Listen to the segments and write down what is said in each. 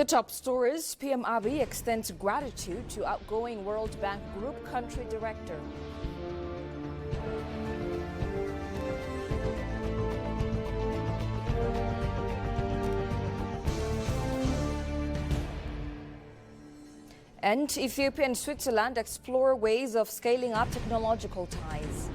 The top stories: PM Abiy extends gratitude to outgoing World Bank Group country director. And Ethiopia and Switzerland explore ways of scaling up technological ties.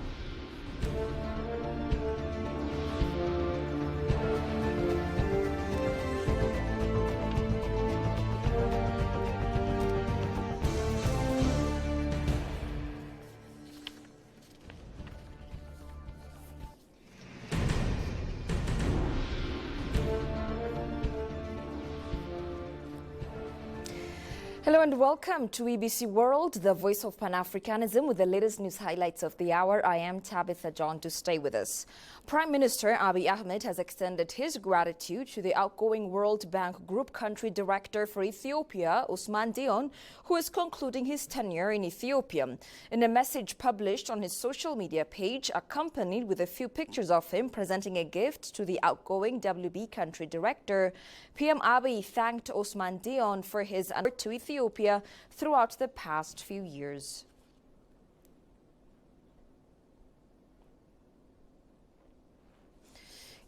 Hello and welcome to EBC World, the voice of Pan-Africanism, with the latest news highlights of the hour. I am Tabitha John. To stay with us. Prime Minister Abiy Ahmed has extended his gratitude to the outgoing World Bank Group country director for Ethiopia, Ousmane Dione, who is concluding his tenure in Ethiopia. In a message published on his social media page, accompanied with a few pictures of him presenting a gift to the outgoing WB country director, PM Abiy thanked Ousmane Dione for his support to Ethiopia throughout the past few years.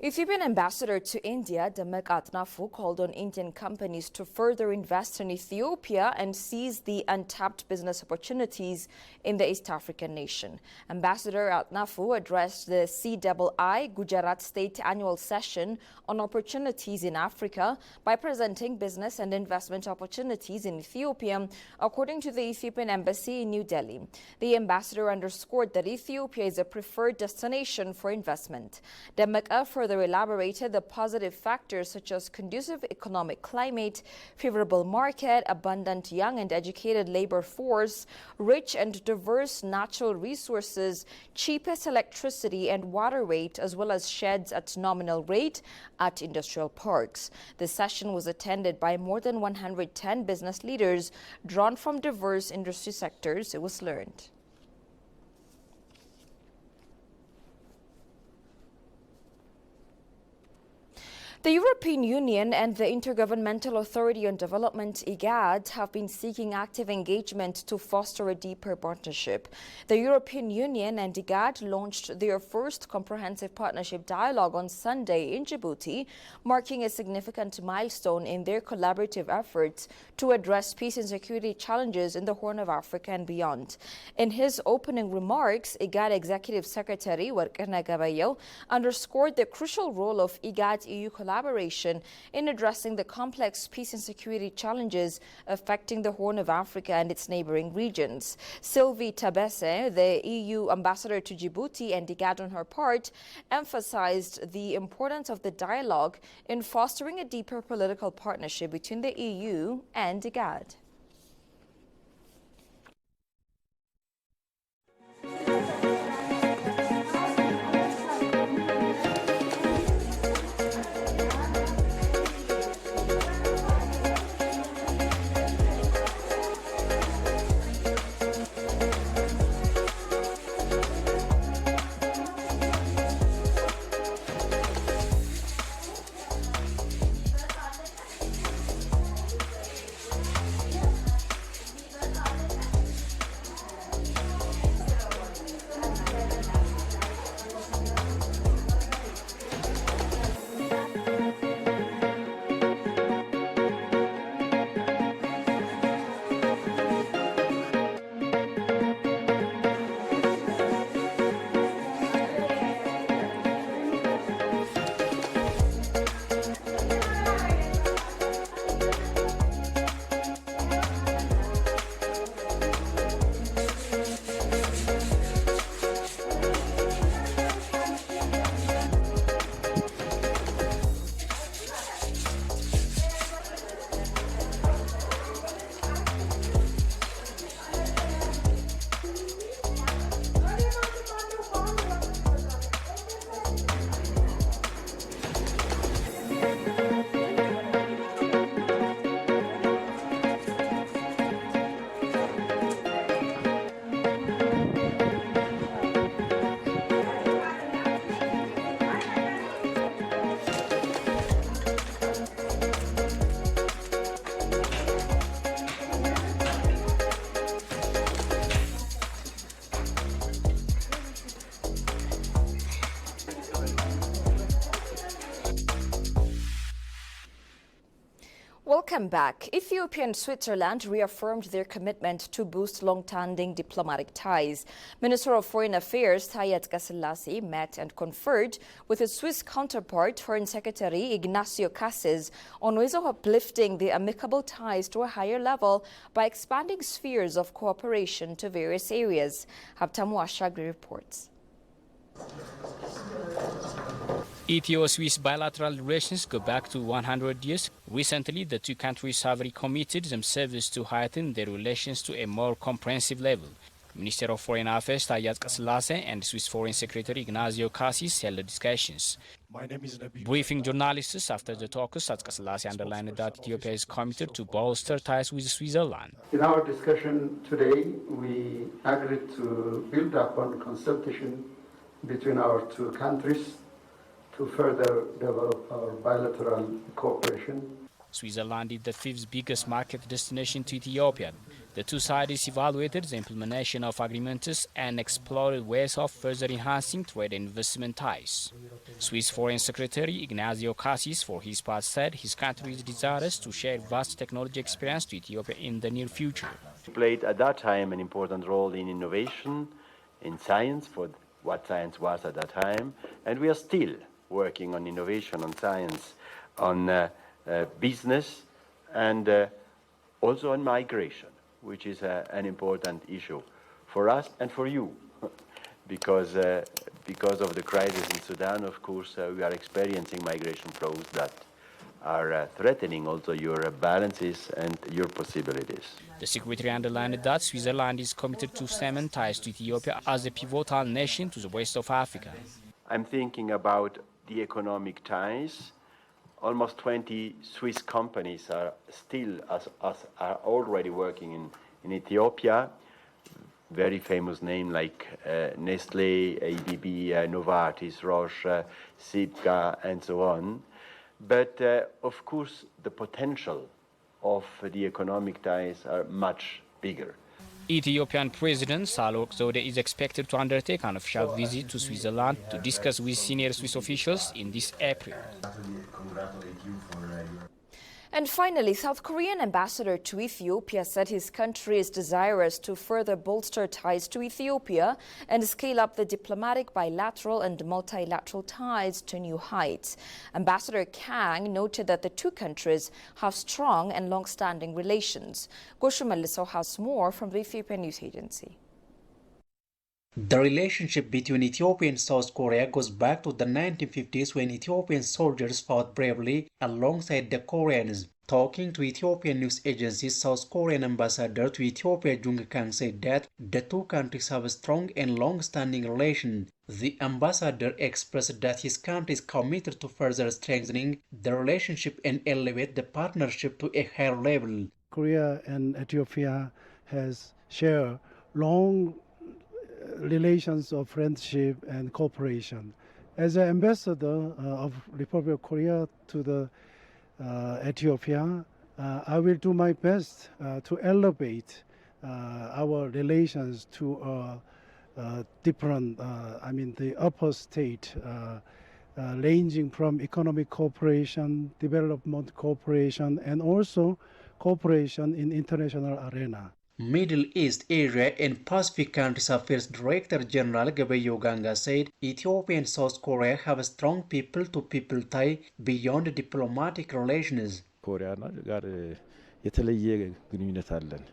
Ethiopian ambassador to India, Demek Atnafu, called on Indian companies to further invest in Ethiopia and seize the untapped business opportunities in the East African nation. Ambassador Atnafu addressed the CII Gujarat State Annual Session on Opportunities in Africa by presenting business and investment opportunities in Ethiopia, according to the Ethiopian Embassy in New Delhi. The ambassador underscored that Ethiopia is a preferred destination for investment. Demek further elaborated the positive factors such as conducive economic climate, favorable market, abundant young and educated labor force, rich and diverse natural resources, cheapest electricity and water rate, as well as sheds at nominal rate at industrial parks. The session was attended by more than 110 business leaders drawn from diverse industry sectors, it was learned. The European Union and the Intergovernmental Authority on Development, IGAD, have been seeking active engagement to foster a deeper partnership. The European Union and IGAD launched their first comprehensive partnership dialogue on Sunday in Djibouti, marking a significant milestone in their collaborative efforts to address peace and security challenges in the Horn of Africa and beyond. In his opening remarks, IGAD Executive Secretary Warqina Gabayo underscored the crucial role of IGAD-EU collaboration in addressing the complex peace and security challenges affecting the Horn of Africa and its neighboring regions. Sylvie Tabese, the EU ambassador to Djibouti, and IGAD on her part, emphasized the importance of the dialogue in fostering a deeper political partnership between the EU and IGAD. Welcome back. Ethiopia and Switzerland reaffirmed their commitment to boost long-standing diplomatic ties. Minister of Foreign Affairs Taye Atqassilase met and conferred with his Swiss counterpart, Foreign Secretary Ignacio Cassis, on ways of uplifting the amicable ties to a higher level by expanding spheres of cooperation to various areas. Habtamu Ashagri reports. Ethio-Swiss bilateral relations go back to 100 years. Recently, the two countries have recommitted themselves to heighten their relations to a more comprehensive level. Minister of Foreign Affairs Taye Atqassilase and Swiss Foreign Secretary Ignacio Cassis held discussions. Briefing journalists after the talks, Atqassilase underlined that Ethiopia is committed to bolster ties with Switzerland. In our discussion today, we agreed to build upon consultation between our two countries to further develop our bilateral cooperation. Switzerland is the fifth biggest market destination to Ethiopia. The two sides evaluated the implementation of agreements and explored ways of further enhancing trade and investment ties. Swiss Foreign Secretary Ignacio Cassis, for his part, said his country is desirous to share vast technology experience to Ethiopia in the near future. We played at that time an important role in innovation, in science, for what science was at that time, and we are still working on innovation, on science, on business, and also on migration, which is an important issue for us and for you, because of the crisis in Sudan, of course, we are experiencing migration flows that are threatening also your balances and your possibilities. The Secretary underlined that Switzerland is committed to cement ties to Ethiopia as a pivotal nation to the west of Africa. I'm thinking about the economic ties. Almost 20 Swiss companies are still are already working in Ethiopia. Very famous name like Nestle, ABB, Novartis, Roche, Sipka, and so on. But of course, the potential of the economic ties are much bigger. Ethiopian President Sahle-Work Zewde is expected to undertake an official visit to Switzerland to discuss with senior Swiss officials in this April. And finally, South Korean ambassador to Ethiopia said his country is desirous to further bolster ties to Ethiopia and scale up the diplomatic, bilateral and multilateral ties to new heights. Ambassador Kang noted that the two countries have strong and long-standing relations. Goshu Melliso has more from the Ethiopian News Agency. The relationship between Ethiopia and South Korea goes back to the 1950s when Ethiopian soldiers fought bravely alongside the Koreans. Talking to Ethiopian news agency, South Korean ambassador to Ethiopia Jung Kang said that the two countries have a strong and long-standing relation. The ambassador expressed that his country is committed to further strengthening the relationship and elevate the partnership to a higher level. Korea and Ethiopia has shared long relations of friendship and cooperation. As an ambassador of Republic of Korea to the Ethiopia, I will do my best to elevate our relations to different, the upper state, ranging from economic cooperation, development cooperation, and also cooperation in international arena. Middle East, Asia and Pacific Countries Affairs Director General Gebeyo Ganga said Ethiopia and South Korea have a strong people-to-people tie beyond diplomatic relations. ኮሪያ ጋር የተለየ ግንኙነት አለን።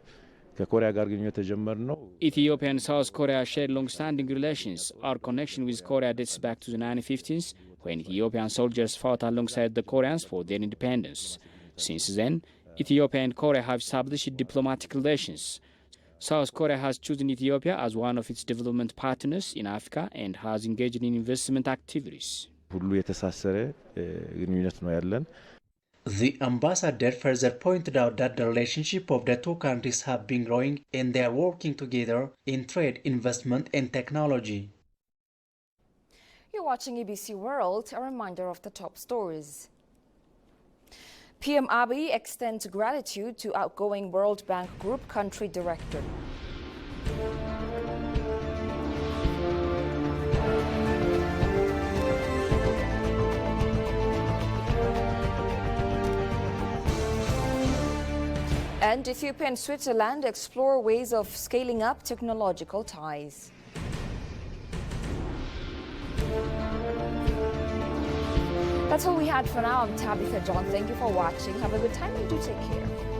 ከኮሪያ ጋር ግንኙነት ተጀመርነው Ethiopia and South Korea share long-standing relations. Our connection with Korea dates back to the 1950s when Ethiopian soldiers fought alongside the Koreans for their independence. Since then, Ethiopia and Korea have established diplomatic relations. South Korea has chosen Ethiopia as one of its development partners in Africa and has engaged in investment activities. ሁሉ የተሳሰረ ግንኙነት ነው ያለን. The ambassador further pointed out that the relationship of the two countries have been growing and they are working together in trade, investment and technology. You're watching ABC World. A reminder of the top stories. PM Abiy extends gratitude to outgoing World Bank Group Country Director. And Ethiopia and Switzerland explore ways of scaling up technological ties. That's all we had for now. I'm Tabitha John. Thank you for watching. Have a good time and do take care.